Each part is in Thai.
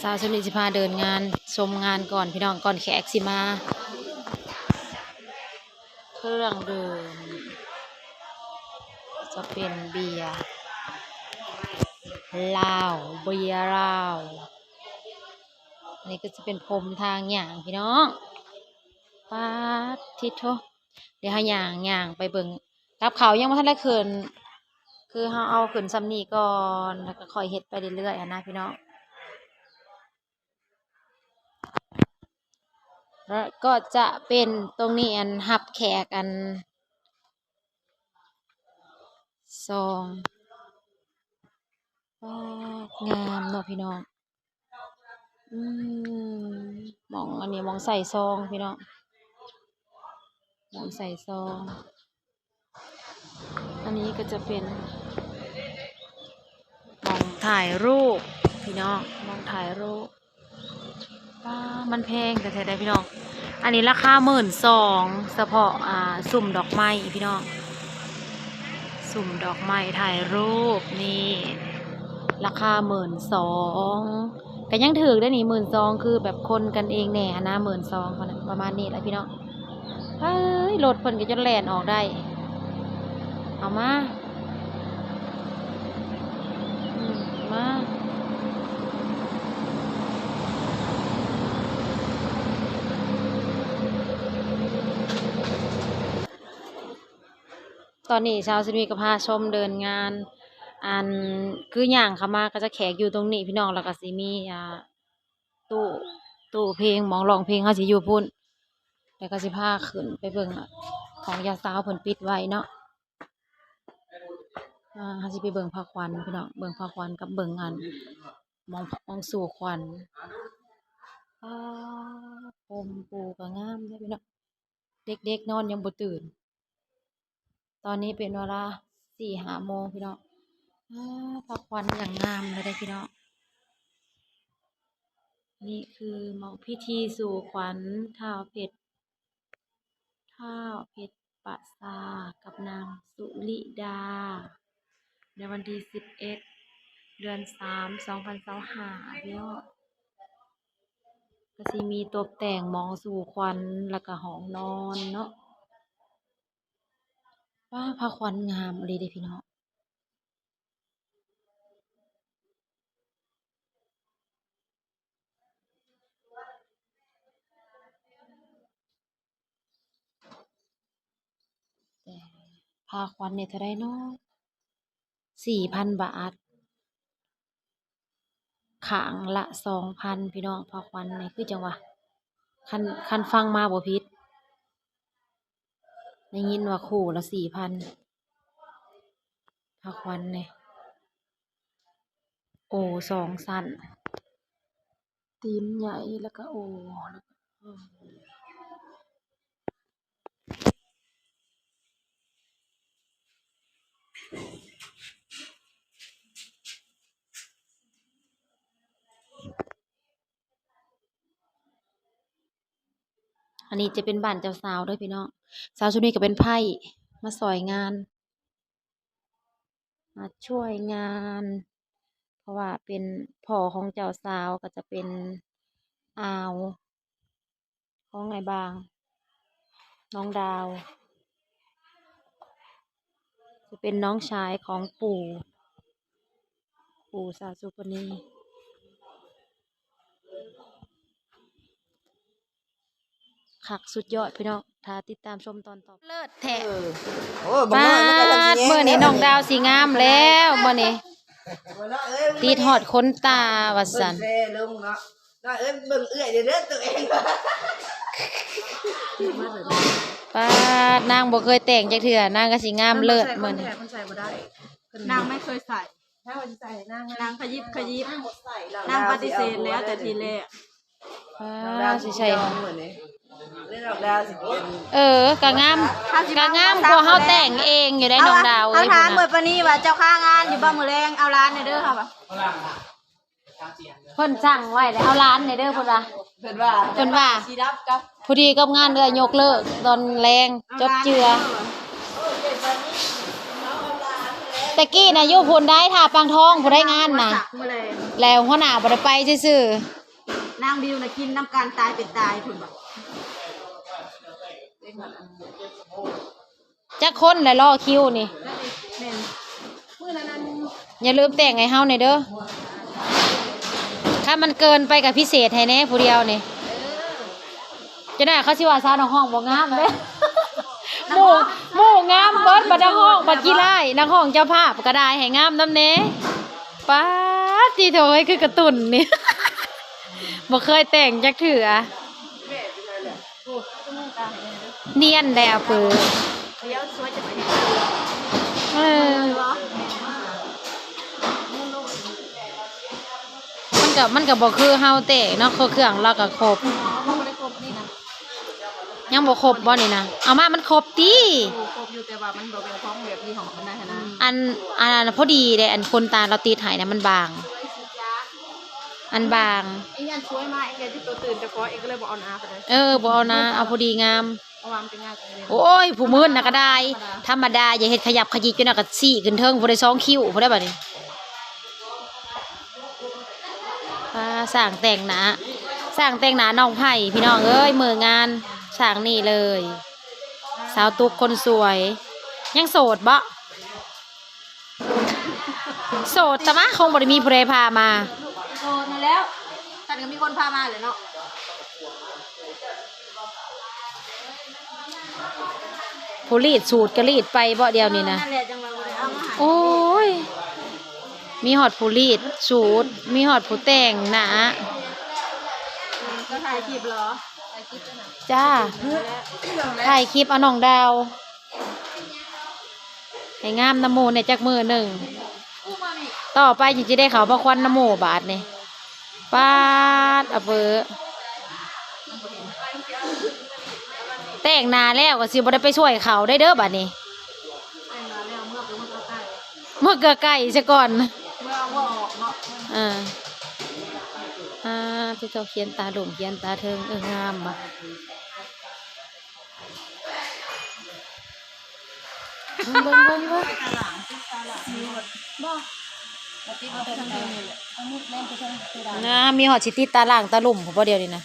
สาวชนิดสิพาเดินงานชมงานก่อนพี่น้องก่อนแขกสิมาเครื่องดื่มจะเป็นเบียร์ลาวเบียร์ลาวนี่ก็จะเป็นพรมทางอย่างพี่น้องป๊าดทิศโทเดี๋ยวให้อย่างไปเบิ่งกับเขายังไม่ทันได้ขึ้นคือเขาเอาขึ้นซ้ำนี่ก่อนแล้วก็ค่อยเฮ็ดไปเรื่อยๆนะพี่น้องแล้วก็จะเป็นตรงนี้อันหับแขกอันซองงามเนาะพี่น้องมองอันนี้มองใส่ซองพี่น้องมองใส่ซองอันนี้ก็จะเป็นมองถ่ายรูปพี่น้องมองถ่ายรูปมันแพงแต่แท้ได้พี่น้องอันนี้ราคา12,000เฉพาะสุ่มดอกไม้พี่น้องสุ่มดอกไม้ถ่ายรูปนี่ราคา12,000ก็ยังถือได้นี่12,000คือแบบคนกันเองแน่นะ12,000ประมาณนี้แหละพี่น้องเฮ้ยรถเพิ่นก็จะแล่นออกได้เอามาตอนนี้ชาวซิมีก็พาชมเดินงานอันคืออย่างเข้ามาก็จะแขกอยู่ตรงนี้พี่น้องแล้วก็สิมีตู้เพลงหมองร้องเพลงเขาสิอยู่พุ่นแล้วก็สิพาขึ้นไปเบิ่งของยาสาวเพิ่นปิดไว้เนาะเขาสิไปเบิ่งพระควันพี่น้องเบิ่งพระควันกับเบิ่งมองสู่ควันผมปูก็งามเด้อพี่น้องเด็กๆนอนยังบ่ตื่นตอนนี้เป็นเวลา4-5 โมงพี่น้องพระควันอย่างงามเลยได้พี่น้องนี่คือหมองพิธีสู่ขวัญท้าวเพชรปะซากับนางสุริดาในวันที่11 เดือน 3 2025พี่น้องก็สิมีตกแต่งหมองสู่ขวัญแล้วก็ห้องนอนเนาะพระควันงามเลยเด้พี่น้องแต่พระควันเนี่ยเท่าไรเนาะ4,000 บาทขางละ2,000พี่น้องพระควันนี่คือจังหวะคันฟังมาบ่ผิดได้ยินว่าคู่ละ4,000พระควันนี่โอ้2 สั้นตีนใหญ่แล้วก็โอ้อันนี้จะเป็นบ้านเจ้าสาวด้วยพี่น้องสาวชุดนี้ก็เป็นไพ่มาซอยงานมาช่วยงานเพราะว่าเป็นพ่อของเจ้าสาวก็จะเป็นอาวของไอ้บางน้องดาวจะเป็นน้องชายของปู่สาวสุปนีคักสุดยอดพี่น้องถ้าติดตามชมตอนต่อเลิศแท้บ้านเมื่อนี้น้องดาวสีงามแล้วเมื่อนี้ตีถอดค้นตาวัสันป้านางบ่เคยแต่งจักเถื่อนางก็สีงามเลิศเมื่อนี้นางไม่เคยใส่นางขยิบนางปฏิเสธแล้วแต่ทีแรกสิใช่กะงามกว่าเฮาแต่งเองอยู่ได้น้องดาวเขาถามเมื่อปนี้ว่าเจ้าค่างานอยู่บ้านมื้อแรงเอาร้านในเด้อค่ะเพิ่นสั่งไว้แล้วเอาร้านในเด้อเพิ่นว่าสิรับกับพอดีกับงานเด้อยกเลิกตอนแรงจบเจือแ ตะกี้น่ะอยู่พุ่นได้ท่าปังทองผู้ได้งานน่ะ สักมาเลย แล้วหัวหน้าบ่ได้ไปซื่อน างบิวน่ะกินน้ำการตายเป็นตายพุ่นบ่ ๆจักคนแล้วรอคิวนี่ แม่นมื้อนั้น อย่าลืมแต่งให้เฮาหน่อยเด้อถ้ามันเกินไปกับพิเศษให้แน่ผู้เดียวนี่จะได้เขาสิว่าซาน้องห้องบ่งามเด้หมู่งามเบิดบ่ได้ห้องบ่กี่ไร่นักห้องเจ้าภาพก็ได้ให้งามนำแน่ป๊าดที่โถยคือกระตุ่นนี่ บ่เคยแต่งจักเถื่อเนียนได้อะเปื้อ เดี๋ยวสวยจะไปเฮ็ด เออ บ่ มันก็บ่คือเฮาแต่เนาะเครื่องเราก็ครบ บ่ได้ครบนี่นะ ยังบ่ครบบ่นี่นะเอามามันครบติ ครบอยู่แต่ว่ามันบ่เป็นของแบบนี้ของมันได้ขนาด อันพอดีเด้อันคนตาเราตีถ่ายเนี่ยมันบาง อันบาง ไอ้ยันสวยมากไอ้แกที่ตัวตื่นจะขอเองก็เลยบ่เอาหน้าไปเลย บ่เอานะเอาพอดีงาม เพราะว่ามันเป็นงานของเรียน โอ้ยผู้มื่นน่ะก็ได้ ธรรมดาอย่าเฮ็ดขยับขยิกจนน่ะก็ซี่ขึ้นเทิงบ่ได้2คิ้วบ่ได้บัดนี้สร้างแต่งหน้าน้องไผ่พี่น้องเอ้ยมืองานสร้างนี่เลย สาวตุ๊กคนสวย ยังโสดบ่โสดแต่ว่าคงบ่ได้มีผู้ใดพามา โอ้มาแล้วตันก็มีคนพามาเลยเนาะ ผู้รีดสูตรก็รีดไปบ่เดียวนี่นะ นั่นแหละจังหวะบ่ได้เอามาให้ โอ้ย มีหอดผู้รีดสูตร มีหอดผู้แต่งหนะ ก็ถ่ายคลิปเหรอถ่ายคลิปด้วยนะ จ้า ถ่ายคลิปเอาน้องดาว ให้งามน้ำโมในจักมือหนึ่ง อู้มามิ ต่อไปจะได้เขามาควันน้ำโมบาทนี่ปาดเอาเบอแต่งหนาแล้วก็สิบ่ได้ไปช่วยเขาได้เด้อบาดนี้ แต่งมาแล้วเมื่อเป็นเมื่อใกล้ เมื่อเกลือไก่ซะก่อน เมื่อเอาว่าออกเนาะ ที่เจ้าเขียนตาดุ่มเขียนตาเทิงงามบ่เบิ่งบ่ ติดเอาไปทางเดิมนี่แหละเอามุดแล่นไปทางเพดาน นะมีหอดสิติดตาล่างตาหลุ่มผมบ่เดียวนี่นะ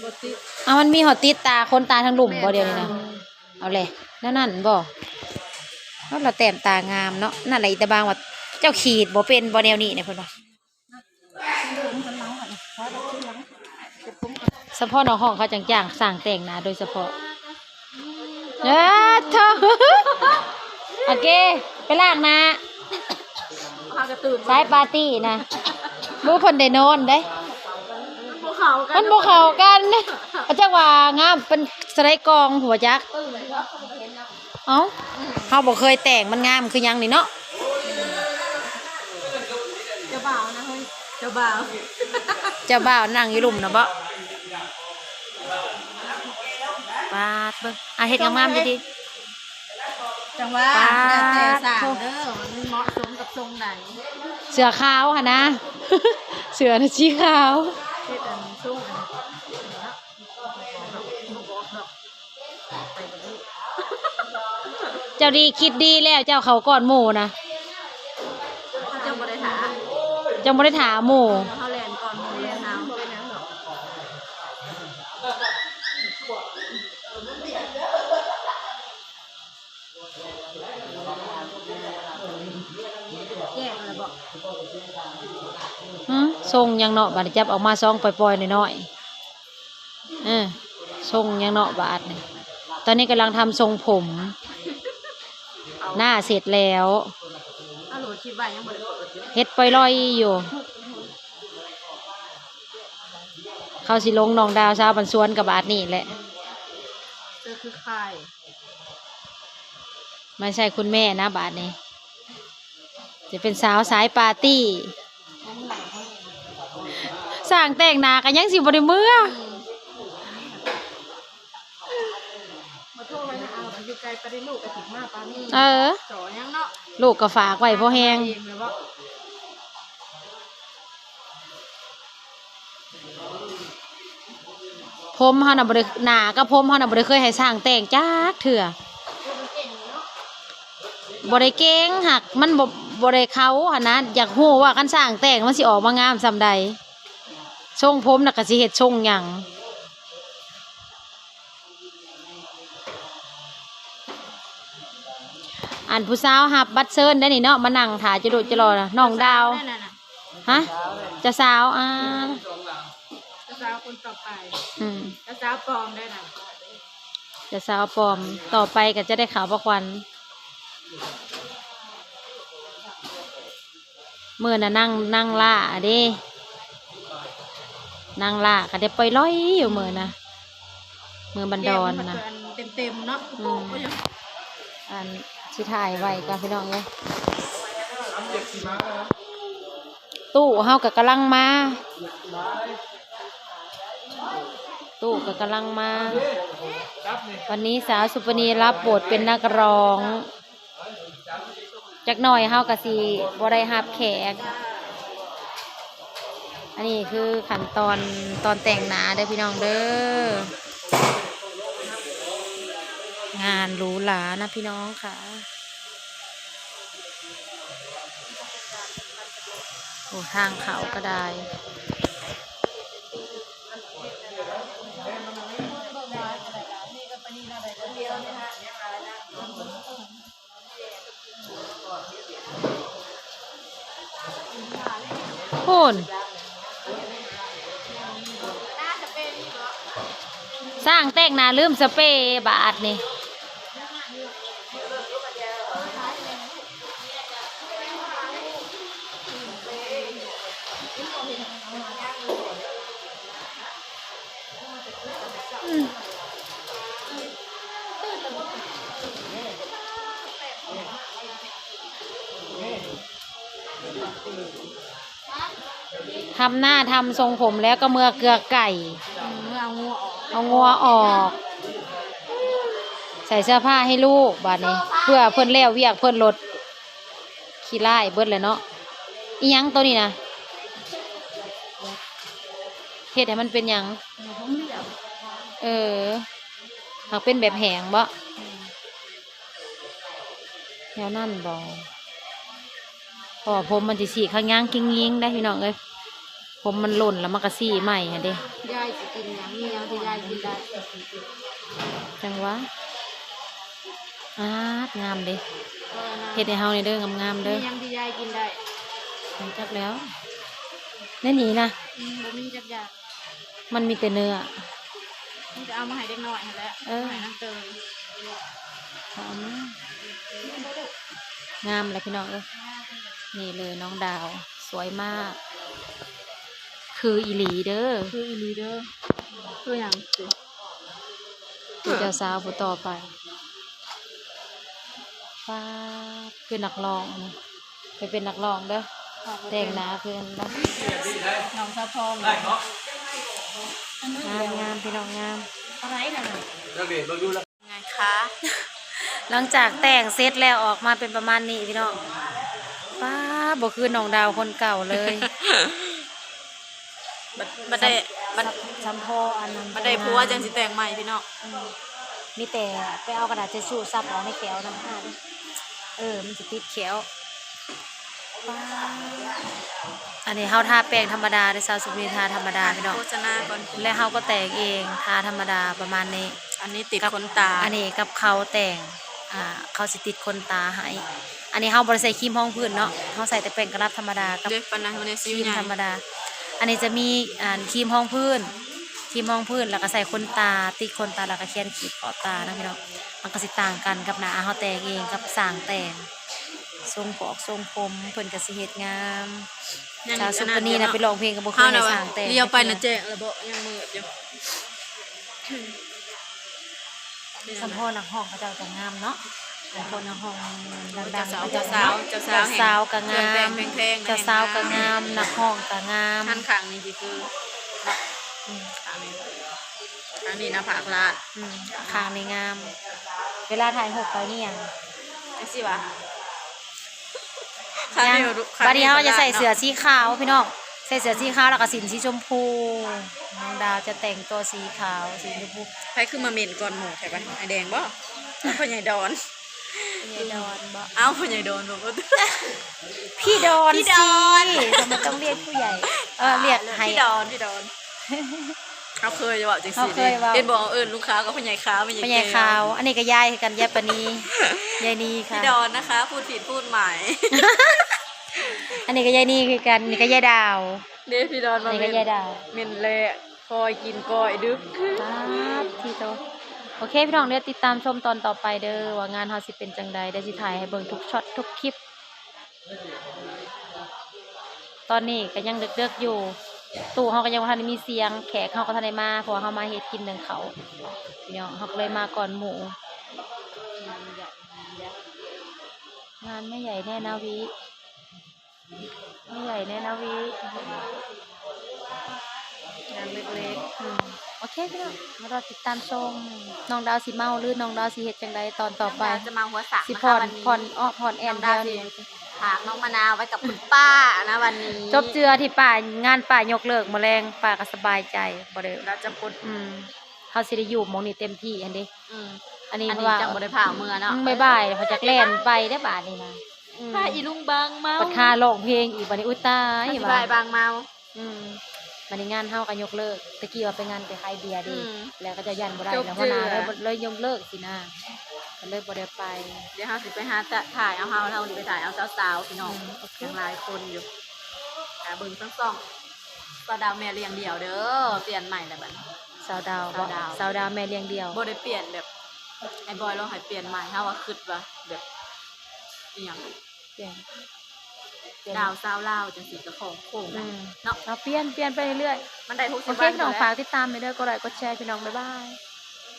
บ่ติด มันมีหอดติดตาคนตาทั้งหลุ่มบ่เดียวนี่นะเอาเลยนั่นบ่เราแต้มตางามเนาะนั่นแหละอีตาบางว่าเจ้าขีดบ่เป็นบ่แนวนี้เนี่ยเพิ่นว่าเฉพาะน้องห้องเขาจังๆสร้างแต่งหน้าโดยเฉพาะเอ้อเธอ โอเคไปล้างหน้า พากระตื่น สายปาร์ตี้นะรู้เพิ่นได้นอนได้ ภูเขากั มันบ่เข้ากันพระเจ้าว่างามเป็นสไลด์กองหัวจักเอ้าเฮาบ่เคยแต่งมันงามคือหยังนี่เนาะ เจ้าบ่าวนะเฮ้ยเจ้าบ่าว เจ้าบ่าวนั่งอยู่หลุมนะบ่ปาดเบิ่งเฮ็ดงามๆดี จังว่าแล้วแต่สร้างเด้อมันเหมาะสมกับทรงไหน ๆเสือขาวหั่นนะ เสือน่ะสีขาว เฮ็ดอันทรงอัน เจ้าดีคิดดีแล้วเจ้าเขาก่อนหมู่นะ เจ้าบ่ได้ถา เจ้าบ่ได้ถามหมู่ เฮาแลนก่อนหมู่แลนน้ำเป็นหยังดอกแย่อะไรบ่ ทรงยังเนาะบาดนี้จับออกมาซองปล่อยๆน้อยๆทรงยังเนาะบาดนี่ตอนนี้กำลังทำทรงผม หน้าเสร็จแล้ว เอาโหลดคิดไว้ยังบ่ได้กดอยู่ เฮ็ดปล่อยลอยอยู่ เขาสิลงหนองดาวชาวบันสวนกับบาทนี่แหละ เจอคือใคร ไม่ใช่คุณแม่นะบาทนี้ จะเป็นสาวสายปาร์ตี้สร้างแต่งหน้ากันยังสิบริมือ มาโทรไว้นะเอาอยู่ไกลไปได้ลูกกระถิ่นมาปานี่ เออ จ่อยังเนาะ ลูกก็ฝากไว้พอแหง เองเลยว่า ผมเฮาน่ะบ่ได้หน้ากับผมเฮาน่ะบ่ได้เคยให้สร้างแต่งจักเถื่อ บ่ได้เก่งหักมันบ่ได้เขาหั่นนะอยากฮู้ว่าคันสร้างแต่งมันสิออกมางามส่ำใดทรงผมน่ะก็สิเฮ็ดทรงหยังอันผู้สาวหับบัตรเชิญได้นี่เนาะมานั่งถ่ายจะโดดจะรอนะน้องดาวฮะจะสาวจะสาวคนต่อไป อืม จะสาวปลอมได้นะ จะสาวปลอมต่อไปก็จะได้ข่าวประควันเมื่อน่ะนั่งล่าเด้นั่งล่าก็ได้ปล่อยร้อยอยู่เมื่อนะเมื่อบันดอนนะ เต็มเนาะ อันที่ถ่ายไว้กันพี่น้องเลยตู้เฮากับกำลังมาตู้กับกำลังมาวันนี้สาวสุปนีรับบทเป็นนักร้องจักหน่อยเฮากับสีบริหารแขกอันนี้คือขั้นตอนแต่งหน้าเด้อพี่น้องเด้องานหรูหรานะพี่น้องค่ะโอ้ทางเขาก็ได้โอนสร้างแต่งหน้าลืมสเปรย์บาทนี่ทำหน้าทำทรงผมแล้วก็เมื่อเกลือไก่เอางัวออกใส่เสื้อผ้าให้ลูกบาดนี้เพื่อเพิ่นแล้วเวียกเพิ่นลดขี้ไล่เบิดเลยเนาะอีหยังตัวนี้นะเฮ็ดให้มันเป็นหยังหากเป็นแบบแหงบ่แนวนั่นบ่พอผมมันสิสีข้างย่างกิ้งยิงได้พี่น้องเอ้ยผมมันหล่นแล้วมันก็สีใหม่ฮะเด้ยายสิกินหยังมีหยังที่ยายกินได้จังวะงามเด้เฮ็ดให้เฮานี่เด้องามๆเด้อมีหยังที่ยายกินได้จักแล้วแน่นี่นะบ่มีจักอย่างมันมีแต่เนื้อนี่จะเอามาให้เด็กน้อยหั่นแหละให้น้ำเตยเอามางามเลยพี่น้องเอ้ยนี่เลยน้องดาวสวยมากคืออีหลีเด้อคืออย่างคือเจ้าสาวผู้ต่อไปป้าคือนักร้องนะไปเป็นนักร้องเด้อแต่งหน้าคือน้องสะพองงามพี่น้องงามอะไรน่ะไงคะหลังจากแต่งเสร็จแล้วออกมาเป็นประมาณนี้พี่น้องป้าบอกคือน้องดาวคนเก่าเลยบัดได้สัมพออันนั้นบัดได้ผัวจังสิแต่งใหม่พี่น้องมีแต่ไปเอากระดาษเช็ดชูซับเอาในแขวน้ำผ้าดิมันจะติดแขวป้าอันนี้เฮาทาแป้งธรรมดาได้สาวสุนีทาธรรมดาพี่น้องโฆษณาก่อนและเฮาก็แต่งเองทาธรรมดาประมาณนี้อันนี้ติดขนตาอันนี้กับเขาแต่งเขาสิติดขนตาให้อันนี้เฮาบ่ได้ใส่ครีมห้องพื้นเนาะเฮาใส่แต่แป้งกระดับธรรมดากับครีมธรรมดาอันนี้จะมีครีมห้องพื้นแล้วก็ใส่ขนตาติดขนตาแล้วก็เขียนขีดขอบตานะพี่น้องมันก็สิต่างกันกับหน้าเฮาแต่งเองกับสร้างแต่งทรงปอกทรงผมเพิ่นก็สิเฮ็ดงามชาวสุปนีนะไปร้องเพลงกับบ่เคยได้สร้างแต่งเลี้ยวไปน่ะแจ้งแล้วบ่ยังมืดอยู่สัมพอนักห้องเขาเจ้าจะงามเนาะคนนักห้องดังๆเจ้าสาวก็งามเจ้าสาวก็งามนักห้องก็งามท่านข้างนี่คืออันนี้นะผักลาดข้างนี่งามเวลาถ่ายหกไปนี่ยังสิวะบัดนี้เขาจะใส่เสื้อสีขาวพี่น้องใส่เสื้อสีขาวแล้วก็สินสีชมพูน้องดาวจะแต่งตัวสีขาวสีชมพูใครคือมาเม่นก่อนหมูใช่ปะไอแดงบ่พ่อใหญ่ดอน ใหญ่ดอนบ่ เอ้าผู้ใหญ่โดนบอกว่า พี่ดอน พี่ สิ ดอน ทำไมต้องเรียกผู้ใหญ่เรียกให้ พี่ดอนเขาเคยจะบอกจัง เขา สิ เคยเว้า เห็นบอกลูกค้าก็ผู้ใหญ่ค้าไม่ใหญ่ ผู้ใหญ่ขาว อันนี้ก็ยายคือกันยายปานียายนีค่ะ พี่ดอนนะคะ พูดผิดพูดใหม่ อันนี้ก็ยายนีคือกันนี่ก็ยายดาว เด้พี่ดอน อัน มา นี้ก็ยายดาว เมนเละคอยกินก้อยดึก ครับทีโตโอเคพี่น้องเดี๋ยวติดตามชมตอนต่อไปเด้อว่างานเฮาสิเป็นจังใดได้สิถ่ายให้เบิ่งทุกช็อตทุกคลิป ตอนนี้ก็ยังเดึกๆอยู่ ตู้เฮาก็ยังบ่ทันได้มีเสียงแขกเฮาก็ทันได้มาเพราะว่าเฮามาเฮ็ดกินหนึ่งเขาพี่น้องเฮาก็เลยมาก่อนหมู่งานไม่ใหญ่แน่นาวิไม่ใหญ่แน่นาวิ งานเล็ก โอเคพี่น้องมารอติดตามชมน้องดาวสิเมาหรือน้องดาวสิเฮ็ดจังใดตอนต่อไป จะมาหัวสัก สิ นะ พ คะ ร วันนี้ พรแอน น้อง แถ ดาว ว สิ นี้ ฝากน้องมะนาวไว้กับคุณป้านะวันนี้ จบเจือที่ป่างานป่ายกเลิกมื้อแรงป่าก็สบายใจบ่ได้ เราจะปด เฮาสิได้อยู่หม้องนี้เต็มที่อันนี้ อืม อันนี้ อัน เพ นี้ ราะว่า จังบ่ได้ผ่าเมื่อเนาะ บ๊ายๆเขาจักแล่นไปได้อบาดนี้นะ ผ้าอีลุงบางเมา ปัดค่าร้องเพลงอีกบัดนี้อุ้ยตาย อธิ ว่า บายบางเมา บัดนี้งานเฮาก็ยกเลิกตะกี้ว่าไปงานไปขายเบียร์เดิ อืม แล้วก็จะยันบ่ได้ จบ แล้วหัวหน้า เจือ เลยยกเลิกสินะก็เลยบ่ได้ไป เดี๋ยวเฮาสิไปหาจะถ่ายเอาเฮาสิไปถ่ายเอาสาวๆพี่น้อง โอเค ยังหลายคนอยู่หาเบิ่งทั้งสองก็ดาวแม่เลี้ยงเดี่ยวเด้อเปลี่ยนใหม่แล้วบัดนี้ สาวดาวบ่ สาวดาว สาวดาวแม่เลี้ยงเดียว บ่ได้เปลี่ยนแบบไอ้บอยเราให้เปลี่ยนใหม่ถ้าว่าคิดว่าแบบอีหยัง เปลี่ยนเปลี่ยน ดาวซาวลาวจังสิก็ของโค้ง อื นะ ม เนาะ เอาเปลี่ยนไปเรื่อย มันได้ทุก ๆ สิ โอบ เค วัน พี่น้อง แล้ว ฝากติดตามไปเด้อกดไลค์กดแชร์พี่น้องบ๊ายบาย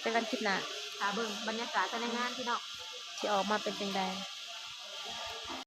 เจอกันคลิปหน้า หาเบิ่งบรรยากาศภายในงานพี่น้อง ที่ออกมาเป็นจังใด